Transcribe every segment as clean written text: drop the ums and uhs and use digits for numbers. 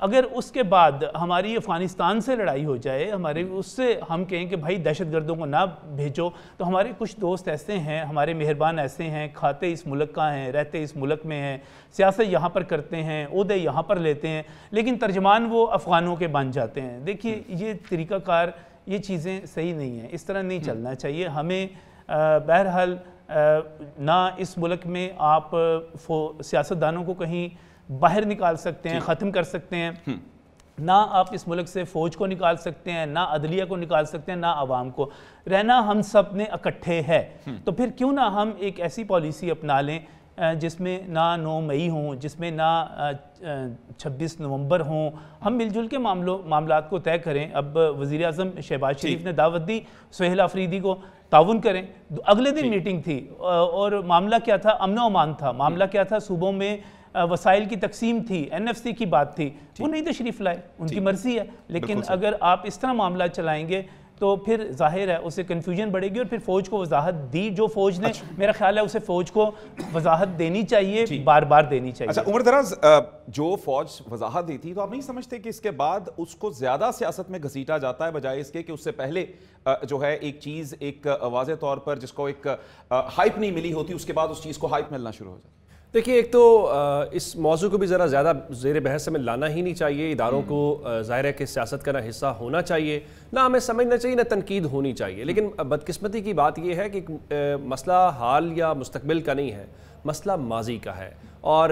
اگر اس کے بعد ہماری افغانستان سے لڑائی ہو جائے, ہمارے اس سے ہم کہیں کہ بھائی دہشت گردوں کو نہ بھیجو, تو ہمارے کچھ دوست ایسے ہیں, ہمارے مہربان ایسے ہیں, کھاتے اس ملک کا ہیں, رہتے اس ملک میں ہیں, سیاست یہاں پر کرتے ہیں, عہدے یہاں پر لیتے ہیں, لیکن ترجمان وہ افغانوں کے بن جاتے ہیں. دیکھیے یہ طریقہ کار, یہ چیزیں صحیح نہیں ہیں, اس طرح نہیں چلنا چاہیے. ہمیں بہرحال نہ اس ملک میں آپ سیاستدانوں کو کہیں باہر نکال سکتے ہیں, ختم کر سکتے ہیں, نہ آپ اس ملک سے فوج کو نکال سکتے ہیں, نہ عدلیہ کو نکال سکتے ہیں, نہ عوام کو. رہنا ہم سب نے اکٹھے ہے, تو پھر کیوں نہ ہم ایک ایسی پالیسی اپنا لیں جس میں نہ 9 مئی ہوں, جس میں نہ 26 نومبر ہوں, ہم مل جل کے معاملات کو طے کریں. اب وزیر اعظم شہباز شریف نے دعوت دی سہیل آفریدی کو, تعاون کریں. اگلے دن میٹنگ تھی اور معاملہ کیا تھا, امن و امان تھا. معاملہ کیا تھا, صوبوں میں وسائل کی تقسیم تھی, NFC کی بات تھی. وہ نہیں تشریف لائے, ان کی مرضی ہے. لیکن اگر آپ اس طرح معاملہ چلائیں گے تو پھر ظاہر ہے اسے کنفیوژن بڑھے گی, اور پھر فوج کو وضاحت دی, جو فوج نے میرا خیال ہے اسے فوج کو وضاحت دینی چاہیے, بار بار دینی چاہیے. اچھا عمر دراز, جو فوج وضاحت دی تھی, تو آپ نہیں سمجھتے کہ اس کے بعد اس کو زیادہ سیاست میں گھسیٹا جاتا ہے بجائے اس کے کہ اس سے پہلے جو ہے ایک چیز ایک واضح طور پر جس کو ایک ہائپ نہیں ملی ہوتی, اس کے بعد اس چیز کو ہائپ ملنا شروع ہو جاتا ہے؟ دیکھیے, ایک تو اس موضوع کو بھی ذرا زیادہ زیر بحث میں لانا ہی نہیں چاہیے. اداروں کو ظاہر ہے کہ سیاست کا نہ حصہ ہونا چاہیے, نہ ہمیں سمجھنا چاہیے, نہ تنقید ہونی چاہیے. لیکن بدقسمتی کی بات یہ ہے کہ مسئلہ حال یا مستقبل کا نہیں ہے, مسئلہ ماضی کا ہے. اور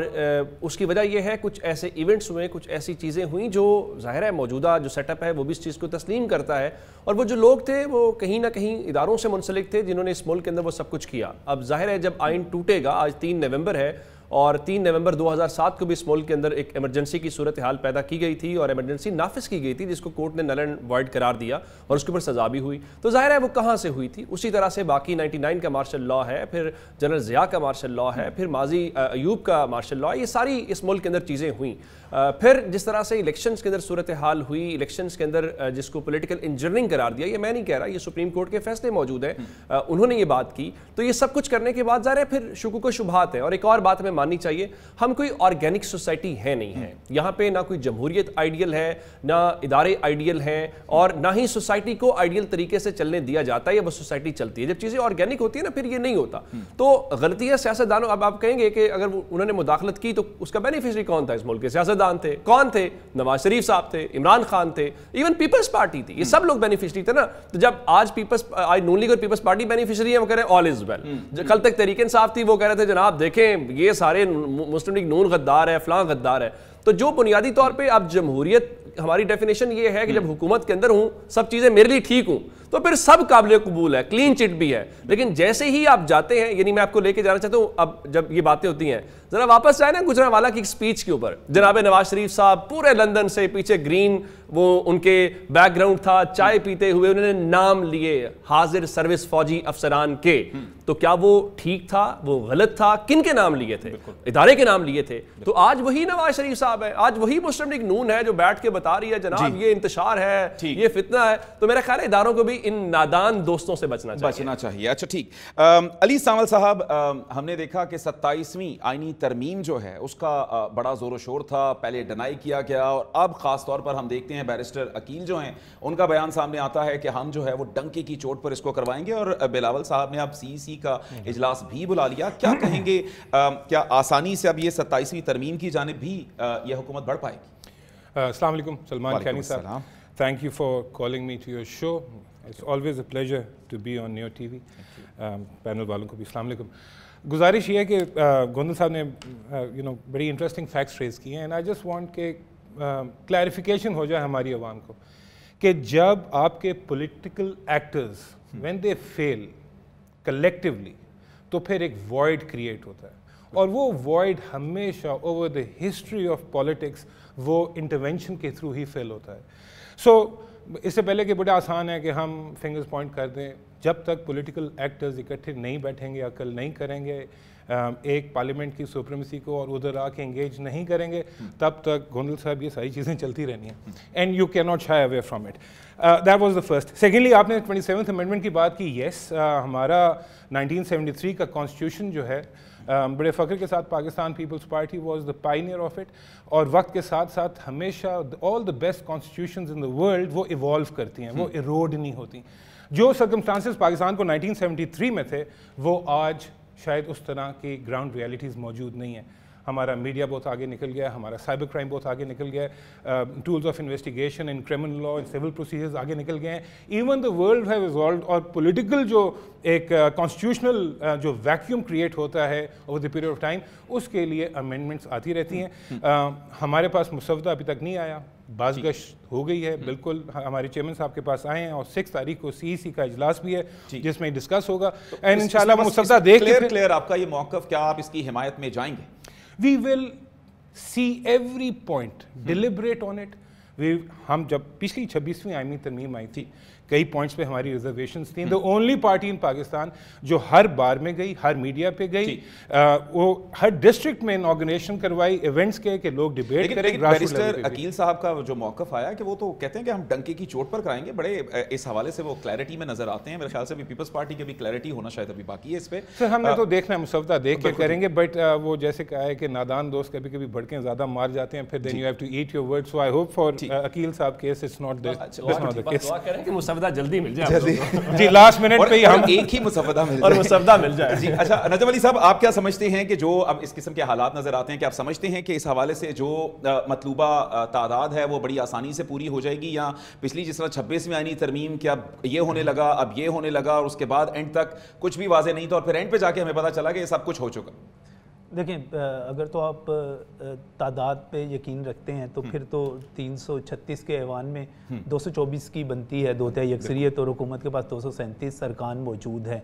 اس کی وجہ یہ ہے کچھ ایسے ایونٹس ہوئے, کچھ ایسی چیزیں ہوئیں جو ظاہر ہے موجودہ جو سیٹ اپ ہے وہ بھی اس چیز کو تسلیم کرتا ہے. اور وہ جو لوگ تھے وہ کہیں نہ کہیں اداروں سے منسلک تھے جنہوں نے اس ملک کے اندر وہ سب کچھ کیا. اب ظاہر ہے جب آئین ٹوٹے گا, آج 3 نومبر ہے, اور 3 نومبر 2007 کو بھی اس ملک کے اندر ایک ایمرجنسی کی صورتحال پیدا کی گئی تھی, اور ایمرجنسی نافذ کی گئی تھی جس کو کورٹ نے نل اینڈ وائڈ قرار دیا, اور اس کے اوپر سزا بھی ہوئی. تو ظاہر ہے وہ کہاں سے ہوئی تھی. اسی طرح سے باقی 99 کا مارشل لاء ہے, پھر جنرل ضیاء کا مارشل لاء ہے, پھر ماضی ایوب کا مارشل لاء, یہ ساری اس ملک کے اندر چیزیں ہوئیں. پھر جس طرح سے الیکشنز کے اندر صورتحال ہوئی, الیکشنز کے اندر جس کو پولیٹیکل انجینئرنگ قرار دیا, یہ میں نہیں کہہ رہا, یہ سپریم کورٹ کے فیصلے موجود ہیں, انہوں نے یہ بات کی. تو یہ سب کچھ کرنے کے بعد ظاہر ہے پھر شکوک و شبہات ہیں. اور ایک اور بات ہمیں ماننی چاہیے, ہم کوئی آرگینک سوسائٹی ہے نہیں ہے. یہاں پہ نہ کوئی جمہوریت آئیڈیل ہے, نہ ادارے آئیڈیل ہیں, اور نہ ہی سوسائٹی کو آئیڈیل طریقے سے چلنے دیا جاتا ہے یا وہ سوسائٹی چلتی ہے. جب چیزیں آرگینک ہوتی ہیں نا, پھر یہ نہیں ہوتا. تو غلطی ہے سیاستدانوں. اب آپ کہیں گے کہ اگر انہوں نے مداخلت کی تو اس کا بینیفیشری کون تھا؟ اس ملک کے سیاستدان تھے. کون تھے؟ نواز شریف صاحب تھے, عمران خان تھے, ایون پیپلز پارٹی تھی, یہ سب لوگ بینیفیشری تھے نا. تو جب آج نون لیگ اور پیپلز پارٹی بینیفیشری ہیں, وہ کہہ رہے ہیں آل از ویل. کل تک تحریک انصاف تھی, وہ کہہ رہے تھے جناب دیکھیں یہ سارے مسلم لیگ نون غدار ہے, فلاں غدار ہے. تو جو بنیادی طور پہ اب جمہوریت ہماری ڈیفینیشن یہ ہے کہ جب حکومت کے اندر ہوں, سب چیزیں میرے لیے ٹھیک ہوں, تو پھر سب قابل قبول ہے, کلین چٹ بھی ہے. لیکن جیسے ہی آپ جاتے ہیں, یعنی میں آپ کو لے کے جانا چاہتا ہوں, اب جب یہ باتیں ہوتی ہیں ذرا واپس جائیں نا گجرانوالہ کی ایک سپیچ کے اوپر. جناب نواز شریف صاحب پورے لندن سے پیچھے گرین وہ ان کے بیک گراؤنڈ تھا, چائے پیتے ہوئے انہوں نے نام لیے حاضر سروس فوجی افسران کے. تو کیا وہ ٹھیک تھا؟ وہ غلط تھا؟ کن کے نام لیے تھے؟ ادارے کے نام لیے تھے. تو آج وہی نواز شریف صاحب ہے, آج وہی مسلم لیگ نون ہے جو بیٹھ کے بتا رہی ہے جناب یہ انتشار ہے, یہ فتنہ ہے. تو میرا خیال ہے اداروں کو بھی ان نادان دوستوں سے بچنا چاہیے. اچھا ٹھیک. علی سامل صاحب, ہم نے دیکھا کہ 27ویں آئینی ترمیم جو ہے اس کا بڑا زور و شور تھا, پہلے ڈینائی کیا گیا, اور اب خاص طور پر ہم دیکھتے ہیں بیرسٹر عقیل جو ہیں ان کا بیان سامنے آتا ہے کہ ہم جو ہے وہ ڈنکی کی چوٹ پر اس کو کروائیں گے. اور بلاول صاحب نے اب CEC کا اجلاس بھی بلا لیا. کیا کہیں گے, کیا آسانی سے اب یہ 27ویں ترمیم کی جانب بھی یہ حکومت بڑھ پائے گی؟ السلام علیکم سلمان کھانی صاحب. Thank you for calling me to your show. It's always a pleasure to be on your TV. Panel والوں کو بھی السلام علیکم. گزارش یہ ہے کہ گوندل صاحب نے بڑی انٹرسٹنگ فیکٹس ریز کی ہیں, اینڈ آئی جسٹ وانٹ کہ کلیریفیکیشن ہو جائے ہماری عوام کو کہ جب آپ کے political actors when they feel collectively تو پھر ایک وائڈ کریٹ ہوتا ہے, اور وہ وائڈ ہمیشہ over the history of politics وہ انٹرونشن کے تھرو ہی فیل ہوتا ہے. سو اس سے پہلے کہ بڑا آسان ہے کہ ہم فنگرز پوائنٹ کر دیں, جب تک پولیٹیکل ایکٹرز اکٹھے نہیں بیٹھیں گے, عقل نہیں کریں گے, ایک پارلیمنٹ کی سپریمیسی کو اور ادھر آ کے انگیج نہیں کریں گے, تب تک گوندل صاحب یہ ساری چیزیں چلتی رہنی ہیں, and you can not shy away from it. That was the first. Secondly آپ نے 27th امینڈمنٹ کی بات کی. یس, ہمارا 1973 کا کانسٹیٹیوشن جو ہے بڑے فخر کے ساتھ Pakistan Peoples Party was the pioneer of it, اور وقت کے ساتھ ساتھ ہمیشہ all the best constitutions in the world وہ ایوالو کرتی ہیں, وہ ایروڈ نہیں ہوتی. جو سرکمسٹانسز پاکستان کو 1973 میں تھے وہ آج شاید اس طرح کی گراؤنڈ ریالٹیز موجود نہیں ہیں. ہمارا میڈیا بہت آگے نکل گیا ہے, ہمارا سائبر کرائم بہت آگے نکل گیا ہے, tools of investigation in criminal law in civil procedures آگے نکل گئے ہیں. Even the world have evolved, اور پولیٹیکل جو ایک کانسٹیٹیوشنل جو ویکیوم کریٹ ہوتا ہے over the period of time, اس کے لیے امینڈمنٹس آتی رہتی ہیں. ہمارے پاس مسودہ ابھی تک نہیں آیا, باز گشت ہو گئی ہے بالکل, ہمارے چیئرمین صاحب کے پاس آئے ہیں, اور 6 تاریخ کو CEC کا اجلاس بھی ہے جس میں ڈسکس ہوگا, اینڈ انشاءاللہ مسودہ دیکھ کے کلیئر آپ کا یہ موقف, کیا آپ اس کی حمایت میں جائیں گے؟ We will see every point, deliberate on it. ہم جب پچھلی 26ویں آئینی ترمیم آئی تھی, کئی پوائنٹس پہ ہماری ریزرویشنز تھیں. دا اونلی پارٹی ان پاکستان جو ہر بار میں گئی, ہر میڈیا پہ گئی, وہ ہر ڈسٹرکٹ میں انارگنیشن کروائی, ایونٹس کے کہ لوگ ڈیبیٹ کریں. بیرسٹر عقیل صاحب کا جو موقف آیا کہ وہ تو کہتے ہیں کہ ہم ڈنکے کی چوٹ پر کرائیں گے, بڑے اس حوالے سے وہ کلیئرٹی میں نظر آتے ہیں. میرے خیال سے بھی پیپلز پارٹی کے بھی کلیئرٹی ہونا شاید ابھی باقی ہے اس پہ. سر ہم نے تو دیکھنا ہے, مسودہ دیکھ کے کریں گے, بٹ وہ جیسے کہا ہے کہ نادان دوست کبھی کبھی بھڑکیں زیادہ مار جاتے ہیں, پھر then you have to eat your word. So I hope for Aqeel صاحب کیس اٹس ناٹ دس, دعا کریں کہ مسودہ جلدی مل جائے جی, لاسٹ منٹ پہ ہی ہم ایک ہی مسودہ مل جائے. جی اچھا, نجم علی صاحب آپ کیا سمجھتے ہیں کہ جو اب اس قسم کے حالات نظر آتے ہیں, کہ آپ سمجھتے ہیں کہ اس حوالے سے جو مطلوبہ تعداد ہے وہ بڑی آسانی سے پوری ہو جائے گی, یا پچھلی جس طرح 26ویں آئینی ترمیم کہ اب یہ ہونے لگا, اب یہ ہونے لگا, اور اس کے بعد اینڈ تک کچھ بھی واضح نہیں تھا, اور پھر اینڈ پہ جا کے ہمیں پتہ چلا کہ یہ سب کچھ ہو چکا؟ دیکھیں, اگر تو آپ تعداد پہ یقین رکھتے ہیں تو پھر تو 336 کے ایوان میں 224 کی بنتی ہے 2/3 اکثریت, اور حکومت کے پاس 237 ارکان موجود ہیں.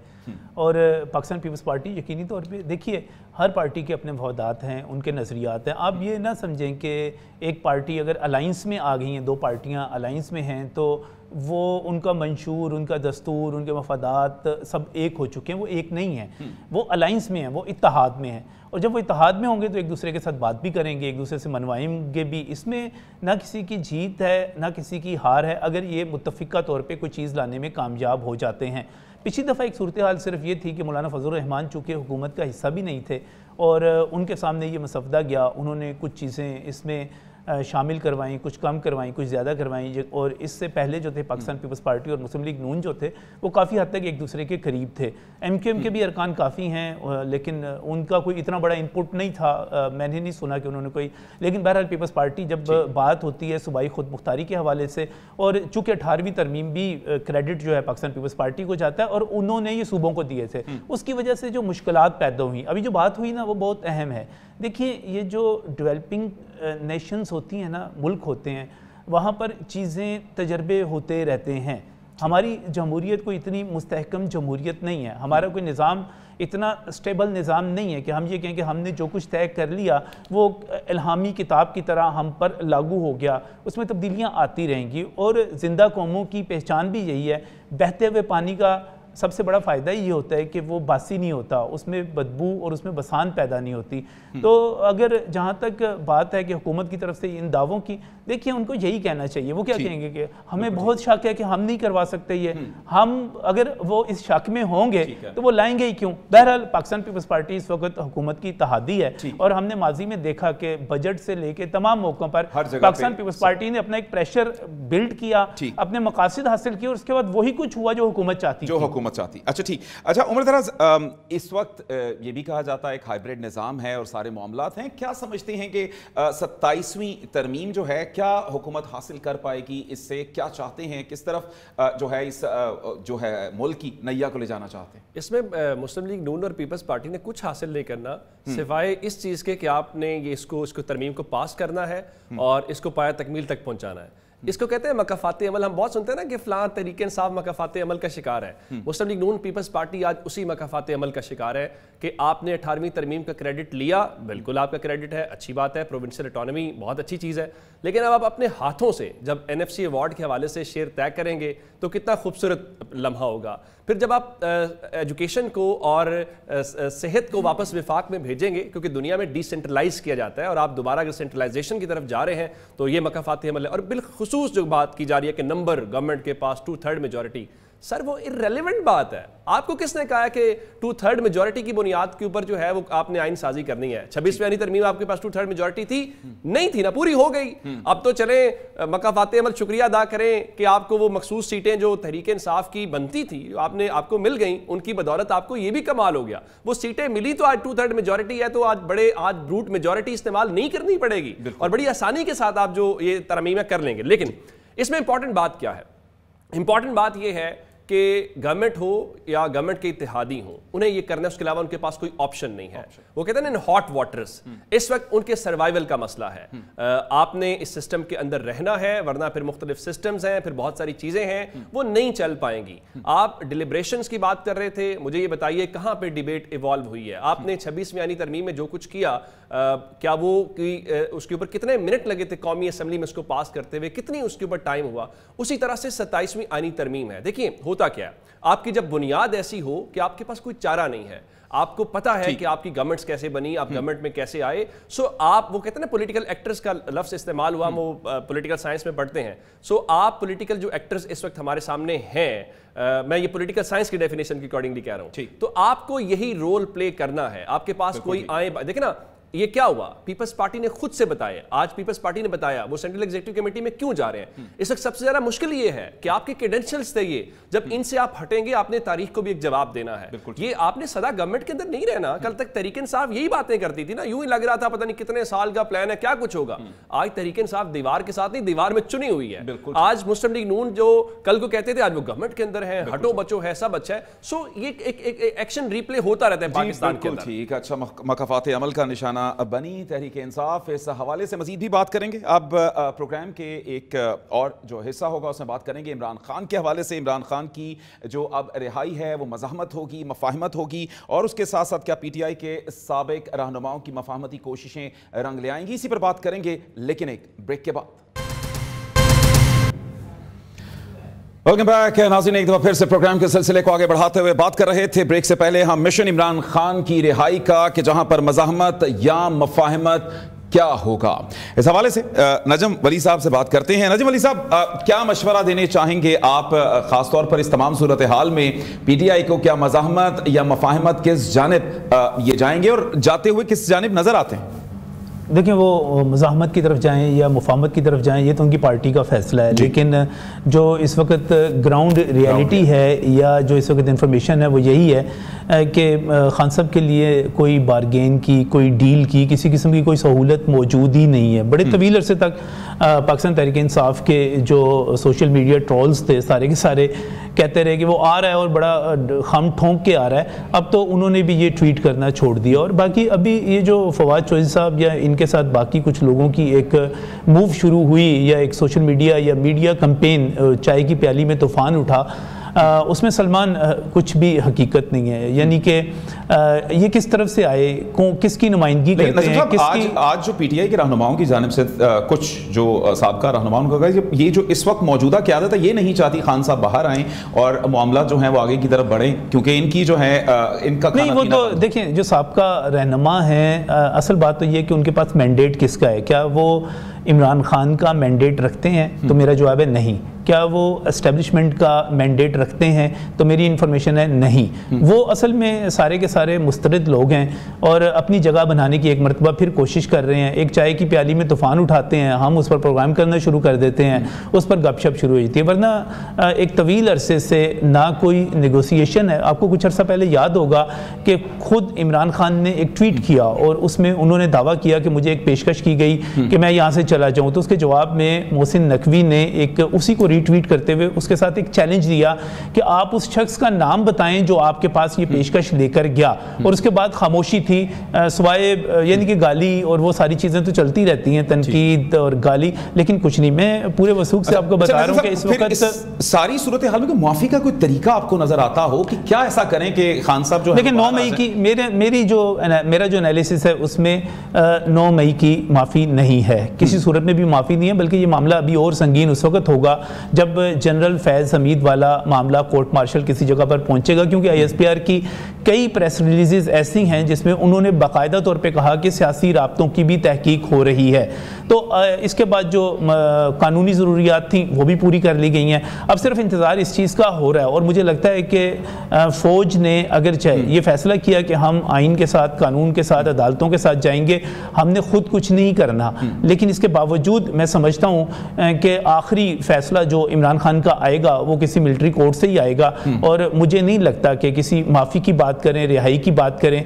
اور پاکستان پیپلز پارٹی یقینی طور پہ, دیکھیے ہر پارٹی کے اپنے مفادات ہیں, ان کے نظریات ہیں. آپ یہ نہ سمجھیں کہ ایک پارٹی اگر الائنس میں آ گئی ہیں, 2 پارٹیاں الائنس میں ہیں, تو وہ ان کا منشور, ان کا دستور, ان کے مفادات سب ایک ہو چکے ہیں. وہ ایک نہیں ہیں, وہ الائنس میں ہیں, وہ اتحاد میں ہیں. اور جب وہ اتحاد میں ہوں گے تو ایک دوسرے کے ساتھ بات بھی کریں گے, ایک دوسرے سے منوائیں گے بھی. اس میں نہ کسی کی جیت ہے نہ کسی کی ہار ہے, اگر یہ متفقہ طور پہ کوئی چیز لانے میں کامیاب ہو جاتے ہیں. پچھلی دفعہ ایک صورتحال صرف یہ تھی کہ مولانا فضل الرحمان چونکہ حکومت کا حصہ بھی نہیں تھے, اور ان کے سامنے یہ مسودہ گیا, انہوں نے کچھ چیزیں اس میں شامل کروائیں, کچھ کم کروائیں, کچھ زیادہ کروائیں. اور اس سے پہلے جو تھے پاکستان پیپلز پارٹی اور مسلم لیگ نون جو تھے وہ کافی حد تک ایک دوسرے کے قریب تھے. MQM کے بھی ارکان کافی ہیں, لیکن ان کا کوئی اتنا بڑا انپٹ نہیں تھا, میں نے نہیں سنا کہ انہوں نے کوئی. لیکن بہرحال پیپلز پارٹی جب بات ہوتی ہے صوبائی خود مختاری کے حوالے سے, اور چونکہ 18ویں ترمیم بھی کریڈٹ جو ہے پاکستان پیپلز پارٹی کو جاتا ہے, اور انہوں نے یہ صوبوں کو دیے تھے, اس کی وجہ سے جو مشکلات پیدا ہوئیں. ابھی جو بات ہوئی نا وہ بہت اہم ہے. دیکھیے یہ جو ڈیولپنگ نیشنز ہوتی ہیں نا, ملک ہوتے ہیں, وہاں پر چیزیں تجربے ہوتے رہتے ہیں. ہماری جمہوریت کوئی اتنی مستحکم جمہوریت نہیں ہے, ہمارا کوئی نظام اتنا اسٹیبل نظام نہیں ہے کہ ہم یہ کہیں کہ ہم نے جو کچھ طے کر لیا وہ الہامی کتاب کی طرح ہم پر لاگو ہو گیا. اس میں تبدیلیاں آتی رہیں گی, اور زندہ قوموں کی پہچان بھی یہی ہے. بہتے ہوئے پانی کا سب سے بڑا فائدہ یہ ہوتا ہے کہ وہ باسی نہیں ہوتا, اس میں بدبو اور اس میں بسان پیدا نہیں ہوتی. تو اگر جہاں تک بات ہے کہ حکومت کی طرف سے ان دعووں کی, دیکھیے ان کو یہی کہنا چاہیے. وہ کیا کہیں گے کہ ہمیں بہت شک ہے کہ ہم نہیں کروا سکتے یہ, ہم اگر وہ اس شک میں ہوں گے تو وہ لائیں گے ہی کیوں. بہرحال پاکستان پیپلز پارٹی اس وقت حکومت کی اتحادی ہے, اور ہم نے ماضی میں دیکھا کہ بجٹ سے لے کے تمام موقعوں پر پاکستان پیپلز پارٹی نے اپنا ایک پریشر بلڈ کیا, اپنے مقاصد حاصل کیے, اور اس کے بعد وہی کچھ ہوا جو حکومت چاہتی. اچھا ٹھیک. اچھا عمر دراز, اس وقت یہ بھی کہا جاتا ہے ایک ہائیبریڈ نظام ہے اور سارے معاملات ہیں. کیا سمجھتے ہیں کہ 27ویں ترمیم جو ہے کیا حکومت حاصل کر پائے گی اس سے؟ کیا چاہتے ہیں, کس طرف جو ہے اس جو ہے ملک کی نیا کو لے جانا چاہتے ہیں؟ اس میں مسلم لیگ نون اور پیپلز پارٹی نے کچھ حاصل نہیں کرنا سوائے اس چیز کے کہ آپ نے یہ اس کو ترمیم کو پاس کرنا ہے اور اس کو پایہ تکمیل تک پہنچانا ہے. اس کو کہتے ہیں مکافات عمل. ہم بہت سنتے ہیں نا کہ فلاں تحریک انصاف مکافات عمل کا شکار ہے. مسلم لیگ نون پیپلز پارٹی آج اسی مکافات عمل کا شکار ہے کہ آپ نے 18ویں ترمیم کا کریڈٹ لیا, بالکل آپ کا کریڈٹ ہے, اچھی بات ہے, پروونشل اٹانومی بہت اچھی چیز ہے, لیکن اب آپ اپنے ہاتھوں سے جب NFC ایوارڈ کے حوالے سے شیئر طے کریں گے تو کتنا خوبصورت لمحہ ہوگا. پھر جب آپ ایجوکیشن کو اور صحت کو واپس وفاق میں بھیجیں گے, کیونکہ دنیا میں ڈی سینٹرلائز کیا جاتا ہے اور آپ دوبارہ اگر سینٹرلائزیشن کی طرف جا رہے ہیں تو یہ مکافات عمل ہے. اور بالخصوص جو بات کی جا رہی ہے کہ نمبر گورنمنٹ کے پاس 2/3 میجورٹی, سر وہ irrelevant بات ہے. آپ کو کس نے کہا کہ 2/3 میجورٹی کی بنیاد کے اوپر جو ہے وہ آپ نے آئین سازی کرنی ہے؟ 26ویں آئینی ترمیم آپ کے پاس 2/3 میجورٹی تھی نہیں تھی نا, پوری ہو گئی. اب تو چلیں مکافات عمل شکریہ ادا کریں کہ آپ کو وہ مخصوص سیٹیں جو تحریک انصاف کی بنتی تھی آپ کو مل گئیں, ان کی بدولت آپ کو یہ بھی کمال ہو گیا. وہ سیٹیں ملی تو آج 2/3 میجورٹی ہے, تو آج بروٹ میجورٹی استعمال نہیں کرنی پڑے گی اور بڑی آسانی کے ساتھ آپ جو یہ ترمیمیں کر لیں گے. لیکن اس میں امپورٹنٹ بات کیا ہے؟ امپورٹنٹ بات یہ ہے کہ گورنمنٹ ہو یا گورنمنٹ کے اتحادی ہوں, انہیں یہ کرنا ہے, اس کے علاوہ ان کے پاس کوئی آپشن نہیں ہے. وہ کہتے ہیں نا ہاٹ واٹرز, اس وقت ان کے سروائیول کا مسئلہ ہے. آپ نے اس سسٹم کے اندر رہنا ہے, ورنہ پھر مختلف سسٹمز ہیں, پھر بہت ساری چیزیں ہیں وہ نہیں چل پائیں گی. آپ ڈیلیبریشنز کی بات کر رہے تھے, مجھے یہ بتائیے کہاں پہ ڈیبیٹ ایوالو ہوئی ہے؟ آپ نے 26ویں آئینی ترمیم میں جو کچھ کیا, کیا وہ اس کے اوپر کتنے منٹ لگے تھے قومی اسمبلی میں اس کو پاس کرتے ہوئے, کتنی اس کے اوپر ٹائم ہوا؟ اسی طرح سے 27ویں آئینی ترمیم ہے. دیکھیں ہوتا کیا ہے, آپ کی جب بنیاد ایسی ہو کہ آپ کے پاس کوئی چارہ نہیں ہے, آپ کو پتا ہے کہ آپ کی گورنمنٹس کیسے بنی, آپ گورنمنٹ میں کیسے آئے, سو آپ وہ کہتے ہیں نا پولیٹیکل ایکٹرز کا لفظ استعمال ہوا, وہ پولیٹیکل سائنس میں پڑھتے ہیں. سو آپ پولیٹیکل جو ایکٹرز اس وقت ہمارے سامنے ہیں, میں یہ پولیٹیکل سائنس کی ڈیفینیشن کے اکارڈنگلی کہہ رہا ہوں, تو آپ کو یہی رول پلے کرنا ہے. آپ کے پاس کوئی آئے, دیکھیں نا یہ کیا ہوا, پیپلز پارٹی نے خود سے بتایا, آج پیپلز پارٹی نے بتایا وہ سینٹرل ایگزیکٹو کمیٹی میں کیوں جا رہے ہیں. اس وقت سب سے زیادہ مشکل یہ ہے کہ آپ کے کریڈینشلز تھے یہ, جب ان سے آپ ہٹیں گے آپ نے تاریخ کو بھی ایک جواب دینا ہے. یہ آپ نے سدا گورنمنٹ کے اندر نہیں رہنا. کل تک تحریک انصاف یہی باتیں کرتی تھی نا, یوں ہی لگ رہا تھا پتہ نہیں کتنے سال کا پلان ہے, کیا کچھ ہوگا. آج تحریک انصاف دیوار کے ساتھ نہیں, دیوار میں چنی ہوئی ہے. آج مسلم لیگ نون جو کل کو کہتے تھے آج وہ گورنمنٹ کے اندر ہے, ہٹو بچو ہے, سب اچھا ہے. سو یہ ایک ایکشن ریپلے ہوتا رہتا ہے پاکستان کے اندر. ٹھیک ہے, اچھا مکافات عمل کا نشانہ بنی تحریک انصاف, اس حوالے سے مزید بھی بات کریں گے. اب پروگرام کے ایک اور جو حصہ ہوگا اس میں بات کریں گے عمران خان کے حوالے سے. عمران خان کی جو اب رہائی ہے وہ مزاحمت ہوگی, مفاہمت ہوگی, اور اس کے ساتھ ساتھ کیا پی ٹی آئی کے سابق رہنماؤں کی مفاہمتی کوششیں رنگ لے آئیں گی, اسی پر بات کریں گے لیکن ایک بریک کے بعد. ویلکم بیک ناظرین, ایک دفعہ پھر سے پروگرام کے سلسلے کو آگے بڑھاتے ہوئے بات کر رہے تھے بریک سے پہلے ہم مشن عمران خان کی رہائی کا, کہ جہاں پر مزاحمت یا مفاہمت کیا ہوگا. اس حوالے سے نجم ولی صاحب سے بات کرتے ہیں. نجم ولی صاحب, کیا مشورہ دینے چاہیں گے آپ خاص طور پر اس تمام صورتحال میں پی ٹی آئی کو؟ کیا مزاحمت یا مفاہمت کس جانب یہ جائیں گے, اور جاتے ہوئے کس جانب نظر آتے ہیں؟ دیکھیں وہ مزاحمت کی طرف جائیں یا مفاہمت کی طرف جائیں یہ تو ان کی پارٹی کا فیصلہ ہے, لیکن جو اس وقت گراؤنڈ ریالٹی ہے یا جو اس وقت انفارمیشن ہے وہ یہی ہے کہ خان صاحب کے لیے کوئی بارگین کی, کوئی ڈیل کی, کسی قسم کی کوئی سہولت موجود ہی نہیں ہے. بڑے طویل عرصے تک پاکستان تحریک انصاف کے جو سوشل میڈیا ٹرولز تھے سارے کے سارے کہتے رہے کہ وہ آ رہا ہے اور بڑا خم ٹھونک کے آ رہا ہے. اب تو انہوں نے بھی یہ ٹویٹ کرنا چھوڑ دیا, اور باقی ابھی یہ جو فواد چوہدری صاحب یا ان کے ساتھ باقی کچھ لوگوں کی ایک موو شروع ہوئی یا ایک سوشل میڈیا یا میڈیا کمپین, چائے کی پیالی میں طوفان اٹھا, اس میں سلمان کچھ بھی حقیقت نہیں ہے. یعنی کہ یہ کس طرف سے آئے, کس کی نمائندگی کرتے ہیں. آج جو پی ٹی آئی کے رہنماؤں کی جانب سے کچھ جو سابقہ رہنماؤں کا یہ جو اس وقت موجودہ قیادت ہے یہ نہیں چاہتی خان صاحب باہر آئیں اور معاملات جو ہیں وہ آگے کی طرف بڑھیں, کیونکہ ان کی جو ہے ان کا نہیں, وہ تو دیکھیں جو سابقہ رہنما ہیں, اصل بات تو یہ کہ ان کے پاس مینڈیٹ کس کا ہے. کیا وہ عمران خان کا مینڈیٹ رکھتے ہیں؟ تو میرا جواب ہے نہیں. کیا وہ اسٹیبلشمنٹ کا مینڈیٹ رکھتے ہیں؟ تو میری انفارمیشن ہے نہیں. وہ اصل میں سارے کے سارے مسترد لوگ ہیں اور اپنی جگہ بنانے کی ایک مرتبہ پھر کوشش کر رہے ہیں. ایک چائے کی پیالی میں طوفان اٹھاتے ہیں, ہم اس پر پروگرام کرنا شروع کر دیتے ہیں, اس پر گپ شپ شروع ہو جاتی ہے. ورنہ ایک طویل عرصے سے نہ کوئی نیگوسیشن ہے. آپ کو کچھ عرصہ پہلے یاد ہوگا کہ خود عمران خان نے ایک ٹویٹ کیا اور اس میں انہوں نے دعویٰ کیا کہ مجھے ایک پیشکش کی گئی کہ میں یہاں سے چلا جاؤں, تو اس کے جواب میں محسن نقوی نے ایک اسی کو ری ٹویٹ کرتے ہوئے اس کے ساتھ ایک چیلنج دیا کہ آپ اس شخص کا نام بتائیں جو آپ کے پاس یہ پیشکش لے کر گیا. اور اس کے بعد خاموشی تھی, سوائے یعنی کہ گالی اور وہ ساری چیزیں تو چلتی رہتی ہیں, تنقید اور گالی, لیکن کچھ نہیں. میں پورے وثوق سے آپ کو بتا رہا ہوں کہ اس وقت ساری صورتحال میں معافی کا کوئی طریقہ آپ کو نظر آتا ہو کہ کیا ایسا کریں کہ خان صاحب جو لیکن 9 مئی کی میرا جو انالیسس ہے اس میں 9 مئی کی معافی نہیں ہے, کسی صورت میں بھی معافی نہیں ہے, بلکہ یہ معاملہ ابھی اور سنگین اس وقت ہوگا جب جنرل فیض حمید والا معاملہ کورٹ مارشل کسی جگہ پر پہنچے گا، کیونکہ ISPR کی کئی پریس ریلیزز ایسی ہیں جس میں انہوں نے باقاعدہ طور پہ کہا کہ سیاسی رابطوں کی بھی تحقیق ہو رہی ہے، تو اس کے بعد جو قانونی ضروریات تھیں وہ بھی پوری کر لی گئی ہیں. اب صرف انتظار اس چیز کا ہو رہا ہے، اور مجھے لگتا ہے کہ فوج نے اگرچہ یہ فیصلہ کیا کہ ہم آئین کے ساتھ، قانون کے ساتھ، عدالتوں کے ساتھ جائیں گے، ہم نے خود کچھ نہیں کرنا، لیکن اس کے باوجود میں سمجھتا ہوں کہ آخری فیصلہ جو عمران خان کا آئے گا وہ کسی ملٹری کورٹ سے ہی آئے گا، اور مجھے نہیں لگتا کہ کسی معافی کی بات کریں، رہائی کی بات کریں.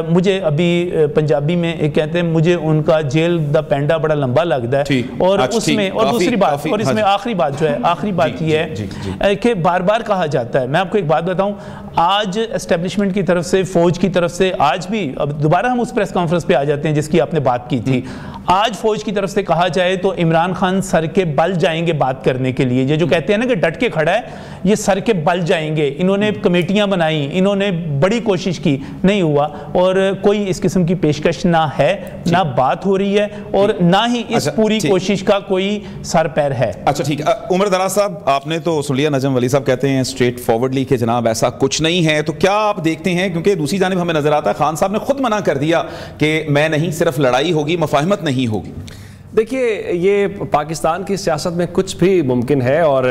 مجھے ابھی پنجابی میں کہتے ہیں مجھے ان کا جیل دا پینڈا بڑا لمبا لگتا ہے، اور اس میں اور دوسری بات، اور اس میں آخری بات جو ہے، آخری بات یہ ہے کہ بار بار کہا جاتا ہے. میں آپ کو ایک بات بتاؤں، آج اسٹیبلشمنٹ کی طرف سے، فوج کی طرف سے، آج بھی، اب دوبارہ ہم اس پریس کانفرنس پہ آ جاتے ہیں جس کی آپ نے بات کی تھی، آج فوج کی طرف سے کہا جائے تو عمران خان سر کے بل جائیں گے بات کرنے کے لیے. یہ جو کہتے ہیں نا کہ ڈٹ کے کھڑا ہے، یہ سر کے بل جائیں گے. انہوں نے کمیٹیاں بنائیں، انہوں نے بڑی کوشش کی، نہیں ہوا، اور کوئی اس قسم کی پیشکش نہ ہے، نہ بات ہو رہی ہے، اور نہ ہی اس پوری کوشش کا کوئی سر پیر ہے. اچھا ٹھیک. عمر دراز صاحب، آپ نے تو سن لیا، نجم ولی صاحب کہتے ہیں اسٹریٹ فارورڈلی کہ جناب ایسا کچھ نہیں ہے، تو کیا آپ دیکھتے ہیں، کیونکہ دوسری جانب ہمیں نظر آتا ہے خان صاحب نے خود منع کر دیا کہ میں نہیں، صرف لڑائی ہوگی، مفاہمت نہیں ہوگی. دیکھیے، یہ پاکستان کی سیاست میں کچھ بھی ممکن ہے، اور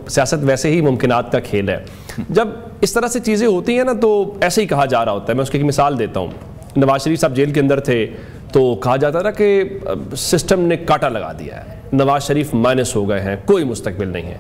سیاست ویسے ہی ممکنات کا کھیل ہے. جب اس طرح سے چیزیں ہوتی ہیں نا تو ایسے ہی کہا جا رہا ہوتا ہے. میں اس کی ایک مثال دیتا ہوں. نواز شریف صاحب جیل کے اندر تھے تو کہا جاتا تھا کہ سسٹم نے کاٹا لگا دیا ہے، نواز شریف مائنس ہو گئے ہیں، کوئی مستقبل نہیں ہے.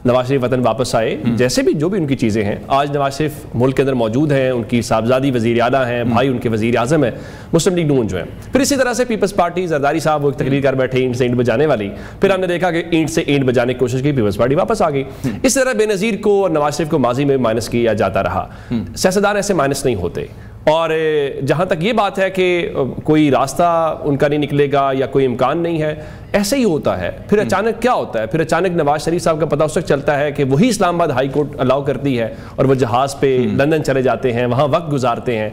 نواز شریف وطن واپس آئے، جیسے بھی جو بھی ان کی چیزیں ہیں، آج نواز شریف ملک کے اندر موجود ہیں، ان کی صاحبزادی وزیر اعلیٰ ہیں، بھائی ان کے وزیر اعظم ہیں، مسلم لیگ نون جو ہیں. پھر اسی طرح سے پیپلز پارٹی، زرداری صاحب وہ ایک تقریر کر بیٹھے اینٹ سے اینٹ بجانے والی، پھر ہم نے دیکھا کہ اینٹ سے اینٹ بجانے کی کوشش کی، پیپلز پارٹی واپس آ گئی. اس طرح بے نظیر کو اور نواز شریف کو ماضی میں مائنس کیا جاتا رہا. سیاستدان ایسے مائنس نہیں ہوتے. اور جہاں تک یہ بات ہے کہ کوئی راستہ ان کا نہیں نکلے گا یا کوئی امکان نہیں ہے، ایسے ہی ہوتا ہے. پھر اچانک کیا ہوتا ہے؟ پھر اچانک نواز شریف صاحب کا پتہ اس وقت چلتا ہے کہ وہی اسلام آباد ہائی کورٹ الاؤ کرتی ہے، اور وہ جہاز پہ لندن چلے جاتے ہیں، وہاں وقت گزارتے ہیں.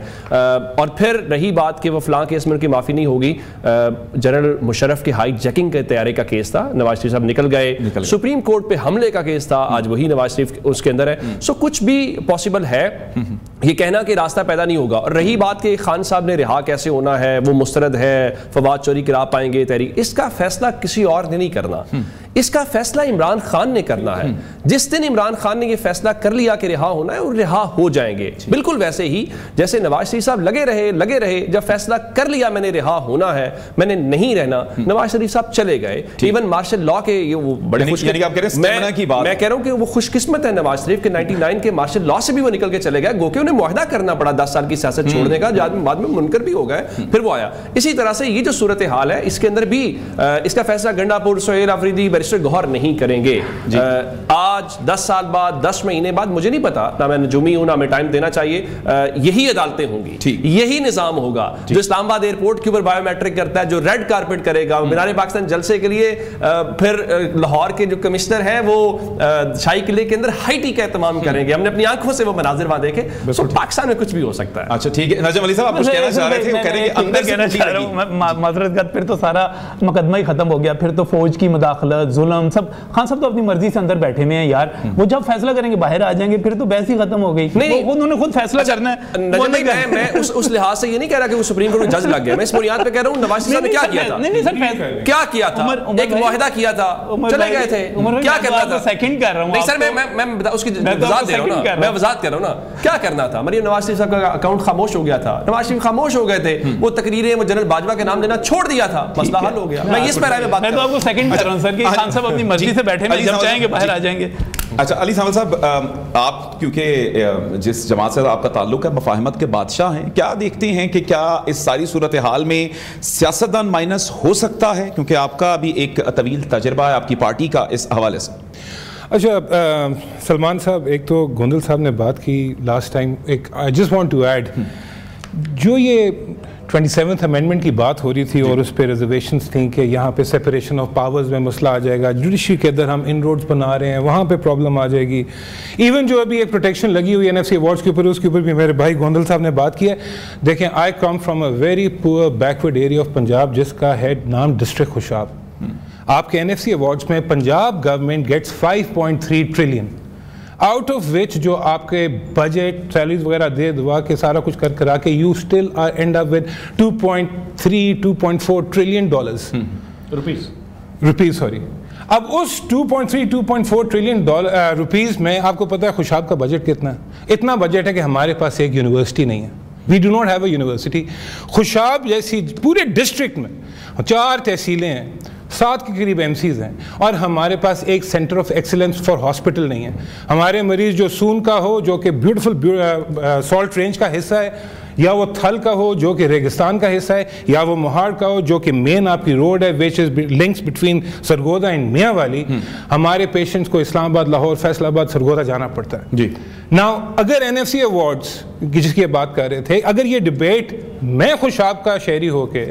اور پھر رہی بات کہ وہ فلاں کیس میں ان کی معافی نہیں ہوگی، جنرل مشرف کی ہائی جیکنگ کے طیارے کا کیس تھا، نواز شریف صاحب نکل گئے. سپریم کورٹ پہ حملے کا کیس تھا، آج وہی نواز شریف اس کے اندر ہے. سو کچھ بھی پاسبل ہے، یہ کہنا کہ راستہ پیدا نہیں ہوگا. اور رہی بات کہ خان صاحب نے رہا کیسے ہونا ہے، وہ مسترد ہے، فواد چوری کرا پائیں گے تحریک، اس کا فیصلہ کسی اور نے نہیں کرنا، اس کا فیصلہ عمران خان نے کرنا ہے. جس دن عمران خان نے یہ فیصلہ کر لیا کہ رہا ہونا ہے، اور رہا ہو جائیں گے. بالکل ویسے ہی جیسے نواز شریف صاحب لگے رہے، جب فیصلہ کر لیا میں نے رہا ہونا ہے، میں نے نہیں رہنا، نواز شریف صاحب چلے گئے. ایون مارشل لاء کے وہ بڑے خوش، میں کہہ رہا ہوں کہ وہ خوش قسمت ہے نواز شریف کے 99 کے مارشل لاء سے بھی وہ نکل کے چلے گئے، گو کہ انہیں معاہدہ کرنا پڑا 10 سال کی سیاست چھوڑنے کا، بعد میں منکر بھی ہو گئے، پھر وہ آیا. اسی طرح سے یہ جو صورتحال ہے، اس کے اندر بھی اس کا فیصلہ گنڈا پور، سہیل آفریدی، بیرسٹر گوہر نہیں کریں گے. آج 10 سال بعد، 10 مہینے بعد، مجھے نہیں پتا، نہ میں نجومی ہوں، نہ میں ٹائم دینا چاہیے، یہی عدالتیں ہوں گی، یہی نظام ہوگا. جو اسلام آباد ایئرپورٹ کے اوپر بایو میٹرک کرتا ہے، جو ریڈ کارپیٹ کرے گا مینار پاکستان جلسے کے لیے، پھر لاہور کے جو کمشنر ہیں وہ شاہی قلعے کے اندر ہائی ٹی کا اہتمام کریں گے. ہم نے اپنی آنکھوں سے وہ مناظر وہاں دیکھے. سو پاکستان میں کچھ بھی ہو سکتا ہے. اچھا ٹھیک ہے، نجم علی صاحب آپ کچھ کہنا چاہ رہے تھے، وہ کہہ رہے ہیں اندر کہنا چاہ رہا ہوں، معذرت کا پھر تو سارا مقدمہ ہی ختم ہو گیا. پھر تو فوج کی مداخلت، ظلم، سب. خان صاحب تو اپنی مرضی سے اندر بیٹھے ہوئے ہیں یار، وہ جب فیصلہ کریں گے باہر آ جائیں گے، پھر تو بحث ہی ختم ہو گئی. انہوں نے خود فیصلہ کرنا ہے. میں اس لحاظ سے یہ نہیں کہہ رہا کہ وہ سپریم کورٹ میں جج لگ گیا، میں اس بنیاد پہ کہہ رہا ہوں نواز شریف صاحب نے کیا کیا تھا، کیا کیا تھا، ایک معاہدہ کیا تھا، چلے گئے تھے، کیا کرنا تھا. سیکنڈ کر رہا ہوں نہیں سر، میں اس کی وضاحت دے رہا ہوں نا، میں وضاحت کر رہا ہوں نا کیا کرنا تھا. مریم نواز شریف صاحب کا اکاؤنٹ خاموش ہو گیا تھا، نواز شریف خاموش ہو گئے تھے، وہ تقریریں وہ جنرل باجوہ کے نام لینا چھوڑ دیا تھا، مسئلہ حل ہو گیا. میں اس پر میں بات میں تو آپ کو سیکنڈ کر رہا ہوں سر کہ خان صاحب اپنی مرضی سے بیٹھے ہیں، جب چاہیں گے باہر آ جائیں گے. اچھا علی ثامل صاحب، آپ کیونکہ جس جماعت سے آپ کا تعلق ہے مفاہمت کے بادشاہ ہیں، کیا دیکھتے ہیں کہ کیا اس ساری صورتحال میں سیاستدان مائنس ہو سکتا ہے؟ کیونکہ آپ کا بھی ایک طویل تجربہ ہے آپ کی پارٹی کا اس حوالے سے. اچھا سلمان صاحب، ایک تو گوندل صاحب نے بات کی لاسٹ ٹائم، ایک I just want to add, جو یہ 27th امینڈمنٹ کی بات ہو رہی تھی اور اس پہ ریزرویشنز تھیں کہ یہاں پہ سیپریشن آف پاورز میں مسئلہ آ جائے گا، جوڈیشری کے اندر ہم ان روڈز بنا رہے ہیں، وہاں پہ پرابلم آ جائے گی. ایون جو ابھی ایک پروٹیکشن لگی ہوئی NFC ایوارڈز کے اوپر، اس کے اوپر بھی میرے بھائی گوندل صاحب نے بات کی ہے. دیکھیں، I come from a very poor backward area of Punjab جس کا ہے نام ڈسٹرکٹ خوشاب. آپ کے NFC ایوارڈس میں Punjab government gets 5.3 trillion out of which جو آپ کے بجٹ سیلریز وغیرہ دے دوا کے سارا کچھ کرا کے you still and up with 2.4 trillion dollars rupees sorry. اب اس 2.4 ٹریلین روپیز میں آپ کو پتہ ہے خوشاب کا بجٹ کتنا ہے؟ اتنا بجٹ ہے کہ ہمارے پاس ایک یونیورسٹی نہیں ہے. We do not have a university. Khushab جیسی پورے ڈسٹرکٹ میں 4 تحصیلیں ہیں, 7 کے قریب MCs ہیں, اور ہمارے پاس ایک centre of excellence for hospital نہیں ہے. ہمارے مریض جو سون کا ہو جو کہ بیوٹیفل سالٹ رینج کا حصہ ہے, یا وہ تھل کا ہو جو کہ ریگستان کا حصہ ہے, یا وہ مہاڑ کا ہو جو کہ مین آپ کی روڈ ہے وچ از لنکس بٹوین سرگودا اینڈ میاں والی, ہمارے پیشنٹس کو اسلام آباد, لاہور, فیصل آباد, سرگودا جانا پڑتا ہے. جی ناؤ اگر NFC ایوارڈس جس کی بات کر رہے تھے, اگر یہ ڈبیٹ میں خوشاب کا شہری ہو کے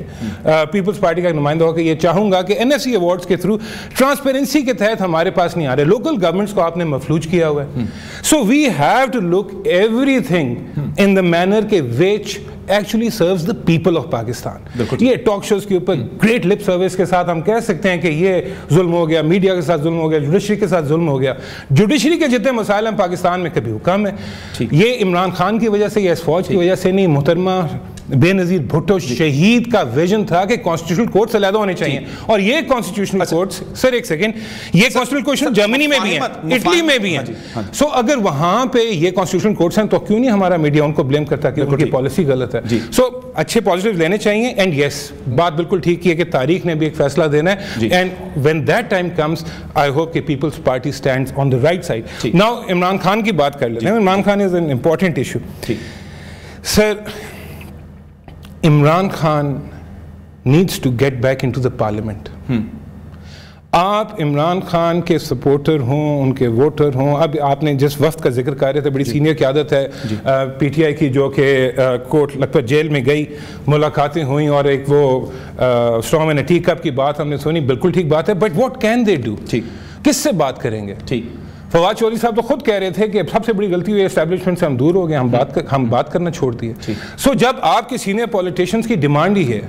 پیپلز پارٹی کا نمائندہ ہو کے یہ چاہوں گا کہ NFC ایوارڈس کے تھرو ٹرانسپیرنسی کے تحت ہمارے پاس نہیں آ رہے, لوکل گورنمنٹس کو آپ نے مفلوج کیا ہوا ہے. So we have to look everything in the manner کے which actually serves the people of Pakistan. یہ ٹاک شوز کے اوپر گریٹ لپ سروس کے ساتھ ہم کہہ سکتے ہیں کہ یہ ظلم ہو گیا, میڈیا کے ساتھ ظلم ہو گیا, جوڈیشری کے ساتھ ظلم ہو گیا. جوڈیشری کے جتنے مسائل ہیں پاکستان میں کبھی حکم ہے, یہ عمران خان کی وجہ سے یا اس فوج کی وجہ سے نہیں. محترمہ بے نظیر بھٹو شہید کا ویژن تھا کہ کانسٹیٹیوشنل کورٹس علیحدہ ہونے چاہیے, اور یہ کانسٹیٹیوشنل کورٹس, سر ایک سیکنڈ, یہ کانسٹیٹیوشنل کورٹس جرمنی میں بھی ہیں, اٹلی میں بھی ہیں. سو اگر وہاں پہ یہ کانسٹیٹیوشنل کورٹس ہیں تو کیوں نہیں ہمارا میڈیا ان کو بلیم کرتا کہ ان کی پالیسی غلط ہے. سو اچھے پازیٹیو لینے چاہیے. اینڈ یس, بات بالکل ٹھیک کی ہے کہ تاریخ نے بھی ایک فیصلہ دینا ہے, and when that time comes I hope کہ Peoples Party stands on the right side. Now Imran Khan کی بات کر لیتے ہیں. Imran Khan is an important issue. Sir Imran Khan needs to get back into the parliament. آپ عمران خان کے سپورٹر ہوں, ان کے ووٹر ہوں. اب آپ نے جس وفد کا ذکر کر رہے تھے, بڑی سینئر قیادت ہے PTI کی جو کہ کوٹ لکھپت جیل میں گئی, ملاقاتیں ہوئیں, اور ایک وہ اسٹرانگ اینڈ ٹی کپ کی بات ہم نے سنی, بالکل ٹھیک بات ہے. But what can they do? کس سے بات کریں گے؟ فواد چودھری صاحب تو خود کہہ رہے تھے کہ سب سے بڑی غلطی ہوئی اسٹیبلشمنٹ سے ہم دور ہو گئے, ہم بات کرنا چھوڑ دیے. سو جب آپ کے سینئر پولیٹیشنز کی ڈیمانڈ ہی ہے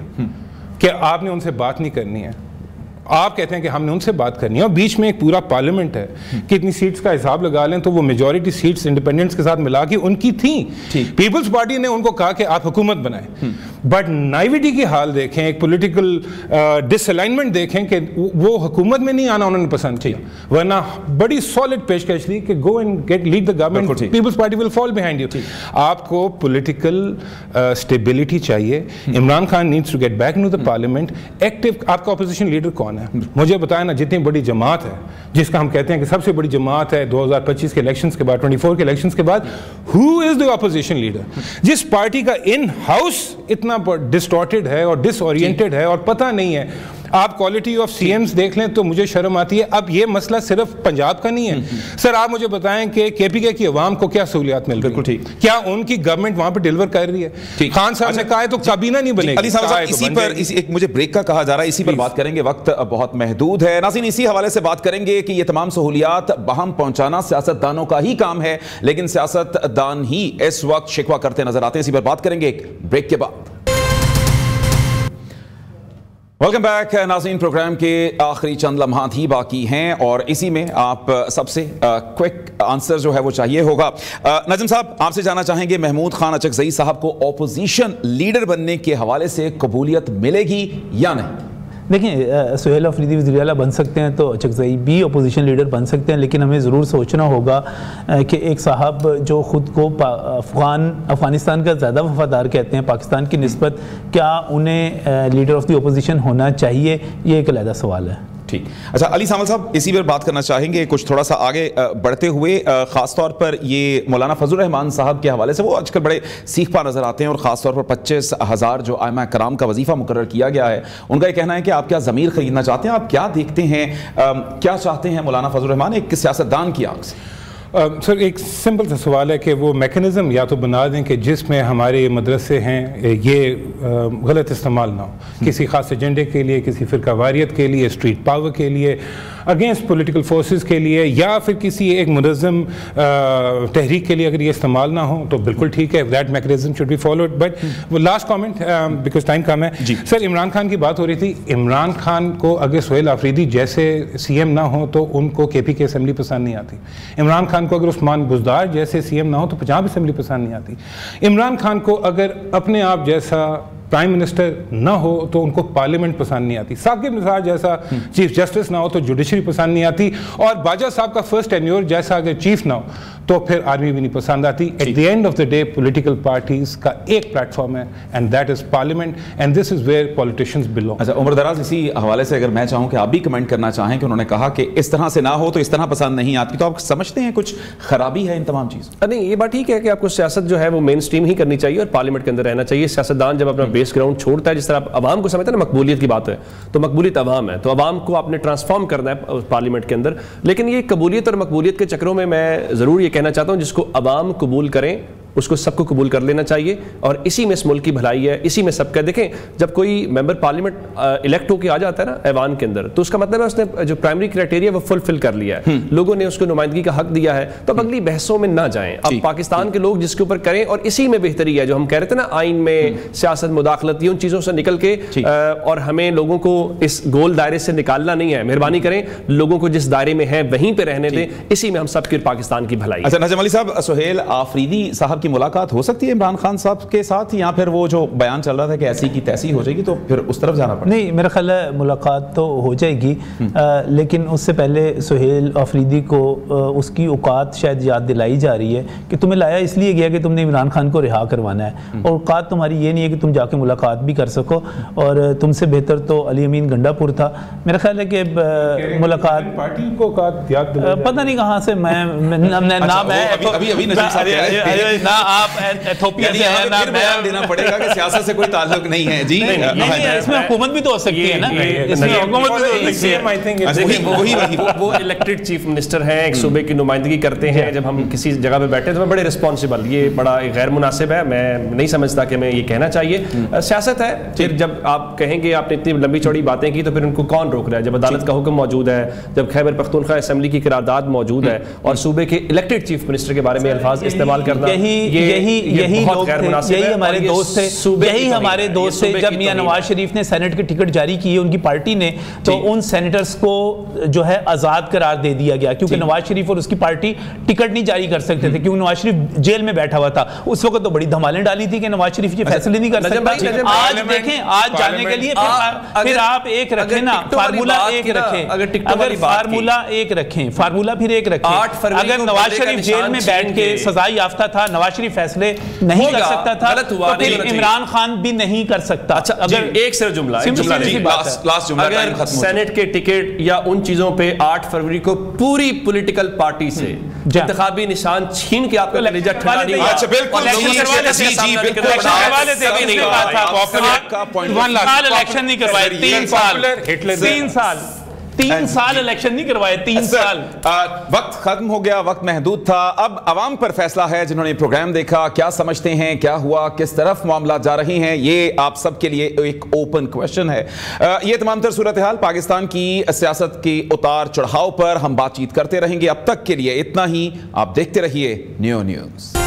کہ آپ نے ان سے بات نہیں کرنی ہے, آپ کہتے ہیں کہ ہم نے ان سے بات کرنی ہے, اور بیچ میں ایک پورا پارلیمنٹ ہے, کتنی سیٹس کا حساب لگا لیں تو وہ میجورٹی سیٹس انڈیپینڈنٹس کے ساتھ ملا کے ان کی تھیں. پیپلز پارٹی نے ان کو کہا کہ آپ حکومت بنائیں, بٹ نائیوٹی کی حال دیکھیں, ایک پولیٹیکل ڈس الائنمنٹ دیکھیں کہ وہ حکومت میں نہیں آنا انہوں نے پسند کیا, ورنہ بڑی سالڈ پیشکش دی کہ go and get lead the government, Peoples Party will fall behind you. آپ کو پولیٹیکل اسٹیبلٹی چاہیے. Imran Khan needs to get back into the parliament. Active آپ کا اپوزیشن لیڈر کون ہے؟ مجھے بتائیں نا, جتنی بڑی جماعت ہے جس کا ہم کہتے ہیں کہ سب سے بڑی جماعت ہے 2025 کے الیکشنز کے بعد, 24 کے الیکشنز کے بعد, who is the opposition leader? جس پارٹی کا ان ہاؤس اتنا ڈسٹارٹیڈ ہے اور ڈس اورینٹیڈ ہے اور پتہ نہیں ہے. آپ کوالٹی آف CMs دیکھ لیں تو مجھے شرم آتی ہے. اب یہ مسئلہ صرف پنجاب کا نہیں ہے. سر آپ مجھے بتائیں کہ KPK کی عوام کو کیا سہولیات مل رہی ہیں؟ کیا ان کی گورنمنٹ وہاں پہ ڈیلیور کر رہی ہے؟ خان صاحب نے کہا ہے تو کابینہ نہیں بنے گی. علی صاحب اسی پر ایک مجھے بریک کا کہا جا رہا ہے, اسی پر بات کریں گے, وقت بہت محدود ہے. ناظرین اسی حوالے سے بات کریں گے کہ یہ تمام سہولیات بہم پہنچانا سیاست دانوں کا ہی کام ہے, لیکن سیاست دان ہی اس وقت شکوہ کرتے نظر آتے ہیں. اسی پر بات کریں گے ایک بریک کے بعد. ویلکم بیک ناظرین, پروگرام کے آخری چند لمحات ہی باقی ہیں اور اسی میں آپ سب سے کوئک آنسر جو ہے وہ چاہیے ہوگا. نجم صاحب آپ سے جاننا چاہیں گے, محمود خان اچکزئی صاحب کو اپوزیشن لیڈر بننے کے حوالے سے قبولیت ملے گی یا نہیں؟ دیکھیں, سہیل آفریدی وزیر اعلیٰ بن سکتے ہیں تو اچکزئی بھی اپوزیشن لیڈر بن سکتے ہیں, لیکن ہمیں ضرور سوچنا ہوگا کہ ایک صاحب جو خود کو افغانستان کا زیادہ وفادار کہتے ہیں پاکستان کی نسبت, کیا انہیں لیڈر آف دی اپوزیشن ہونا چاہیے؟ یہ ایک علیحدہ سوال ہے. ٹھیک. اچھا علی سامل صاحب اسی پر بات کرنا چاہیں گے کچھ تھوڑا سا آگے بڑھتے ہوئے, خاص طور پر یہ مولانا فضل الرحمان صاحب کے حوالے سے, وہ آج کل بڑے سیکھ پا نظر آتے ہیں, اور خاص طور پر 25,000 جو ائمہ کرام کا وظیفہ مقرر کیا گیا ہے, ان کا یہ کہنا ہے کہ آپ کیا ضمیر خریدنا چاہتے ہیں, آپ کیا دیکھتے ہیں, کیا چاہتے ہیں مولانا فضل الرحمان ایک سیاستدان کی آنکھ سے؟ سر ایک سمپل سا سوال ہے کہ وہ میکنزم یا تو بنا دیں کہ جس میں ہمارے مدرسے ہیں یہ غلط استعمال نہ ہو, کسی خاص ایجنڈے کے لیے, کسی فرقہ واریت کے لیے, اسٹریٹ پاور کے لیے, اگینسٹ پولیٹیکل فورسز کے لیے یا پھر کسی ایک منظم تحریک کے لیے اگر یہ استعمال نہ ہو تو بالکل ٹھیک ہے, that mechanism should be followed. But وہ لاسٹ کامنٹ بیکاز ٹائم کم ہے سر, عمران خان کی بات ہو رہی تھی. عمران خان کو اگر سہیل آفریدی جیسے سی ایم نہ ہو تو ان کو کے پی کے اسمبلی پسند نہیں آتی. عمران خان کو اگر عثمان بزدار جیسے سی ایم نہ ہو تو پنجاب اسمبلی پسند نہیں آتی. عمران خان کو اگر اپنے آپ جیسا پرائم منسٹر نہ ہو تو ان کو پارلیمنٹ پسند نہیں آتی. ثاقب نثار جیسا چیف جسٹس نہ ہو تو جوڈیشری پسند نہیں آتی. اور باجوہ صاحب کا فرسٹ ٹینیور جیسا اگر چیف نہ ہو تو پھر آرمی بھی نہیں پسند آتی. At the end of the day political parties کا ایک پلیٹ فارم ہے and that is parliament and this is where politicians belong. اچھا عمر دراز, اسی حوالے سے اگر میں چاہوں کہ آپ بھی کمنٹ کرنا چاہیں کہ انہوں نے کہا کہ اس طرح سے نہ ہو تو اس طرح پسند نہیں آتی, تو آپ سمجھتے ہیں کچھ خرابی ہے ان تمام چیزوں؟ نہیں, یہ بات ٹھیک ہے کہ آپ کو سیاست جو ہے وہ مین اسٹریم ہی کرنی چاہیے اور پارلیمنٹ کے اندر رہنا چاہیے. سیاستدان جب اپنا بیس گراؤنڈ چھوڑتا ہے, جس طرح عوام کو سمجھتا ہے نا مقبولیت کی بات ہے, تو مقبولیت عوام ہے, تو عوام کو آپ نے ٹرانسفارم کرنا ہے پارلیمنٹ کے اندر. لیکن یہ قبولیت اور مقبولیت کے چکروں میں ضرور یہ کہنا چاہتا ہوں, جس کو عوام قبول کریں اس کو سب کو قبول کر لینا چاہیے, اور اسی میں اس ملک کی بھلائی ہے, اسی میں سب کا. دیکھیں جب کوئی ممبر پارلیمنٹ الیکٹ ہو کے آ جاتا ہے نا ایوان کے اندر, تو اس کا مطلب ہے اس نے جو پرائمری کرائٹیریا وہ فلفل کر لیا ہے, لوگوں نے اس کو نمائندگی کا حق دیا ہے. تو اب اگلی بحثوں میں نہ جائیں, اب پاکستان کے لوگ جس کے اوپر کریں, اور اسی میں بہتری ہے جو ہم کہہ رہے تھے نا آئین میں سیاست مداخلت, ان چیزوں سے نکل کے, اور ہمیں لوگوں کو اس گول دائرے سے نکالنا نہیں ہے. مہربانی کریں لوگوں کو جس دائرے میں ہے وہیں پہ رہنے دیں, اسی میں ہم سب کی پاکستان کی بھلائی. اچھا نجم علی صاحب, سہیل آفریدی صاحب کی ملاقات ہو سکتی ہے عمران خان صاحب کے ساتھ, یا پھر وہ جو بیان چل رہا تھا کہ ایسی کی تیسی ہو جائے گی تو پھر اس طرف جانا پڑے؟ نہیں, میرا خیال ہے ملاقات تو ہو جائے گی, لیکن اس سے پہلے سہیل آفریدی کو اس کی اوقات شاید یاد دلائی جا رہی ہے کہ تمہیں لایا اس لیے گیا کہ تم نے عمران خان کو رہا کروانا ہے, اور اوقات تمہاری یہ نہیں ہے کہ تم جا کے ملاقات بھی کر سکو, اور تم سے بہتر تو علی امین گنڈا پور تھا. میرا خیال ہے کہ ملاقات پارٹی کو پتہ نہیں کہاں سے, میں نام ہے دینا پڑے گا کہ سیاست سے کوئی تعلق نہیں ہے. جی اس میں حکومت بھی تو ہو سکتی ہے نا, اس میں حکومت بھی تو ہو سکتی ہے. وہ الیکٹڈ چیف منسٹر ہیں, ایک صوبے کی نمائندگی کرتے ہیں. جب ہم کسی جگہ پہ بیٹھے تو بڑے رسپانسبل, یہ بڑا غیر مناسب ہے, میں نہیں سمجھتا کہ میں یہ کہنا چاہیے. سیاست ہے, پھر جب آپ کہیں گے آپ نے اتنی لمبی چوڑی باتیں کی تو پھر ان کو کون روک رہا ہے؟ جب عدالت کا حکم موجود ہے, جب خیبر پختونخوا اسمبلی کی قرارداد موجود ہے, اور صوبے کے الیکٹڈ چیف منسٹر کے بارے میں الفاظ استعمال کرنا, یہی ہمارے دوست تھے, یہی ہمارے دوست تھے. جب میاں نواز شریف نے سینٹ کے ٹکٹ جاری کیے ان کی پارٹی نے, تو ان سینیٹرز کو جو ہے آزاد قرار دے دیا گیا, کیونکہ نواز شریف اور اس کی پارٹی ٹکٹ نہیں جاری کر سکتے تھے, کیونکہ نواز شریف جیل میں بیٹھا ہوا تھا. اس وقت تو بڑی دھمالیں ڈالی تھی کہ نواز شریف یہ فیصلے نہیں کر سکتا. آج دیکھیں, آج جانے کے لیے پھر آپ ایک رکھیں نا, فارمولا ایک رکھیں, اگر فارمولا ایک رکھیں, فارمولا پھر ایک رکھیں. اگر نواز شریف جیل میں بیٹھ کے سزا یافتہ تھا, نواز شریف فیصلے نہیں کر سکتا تھا, تو پھر عمران خان بھی نہیں کر سکتا. اگر ایک صرف جملہ, اگر سینٹ کے ٹکٹ یا ان چیزوں پہ 8 فروری کو پوری پولیٹیکل پارٹی سے انتخابی نشان چھین کے آپ کا کلیجہ ٹھنڈا نہیں ہوا, 3 سال الیکشن نہیں کروائے, 3 سال. وقت ختم ہو گیا, وقت محدود تھا. اب عوام پر فیصلہ ہے, جنہوں نے پروگرام دیکھا کیا سمجھتے ہیں, کیا ہوا, کس طرف معاملات جا رہی ہیں, یہ آپ سب کے لیے ایک اوپن کویشچن ہے. یہ تمام تر صورتحال پاکستان کی سیاست کی اتار چڑھاؤ پر ہم بات چیت کرتے رہیں گے. اب تک کے لیے اتنا ہی. آپ دیکھتے رہیے نیو نیوز.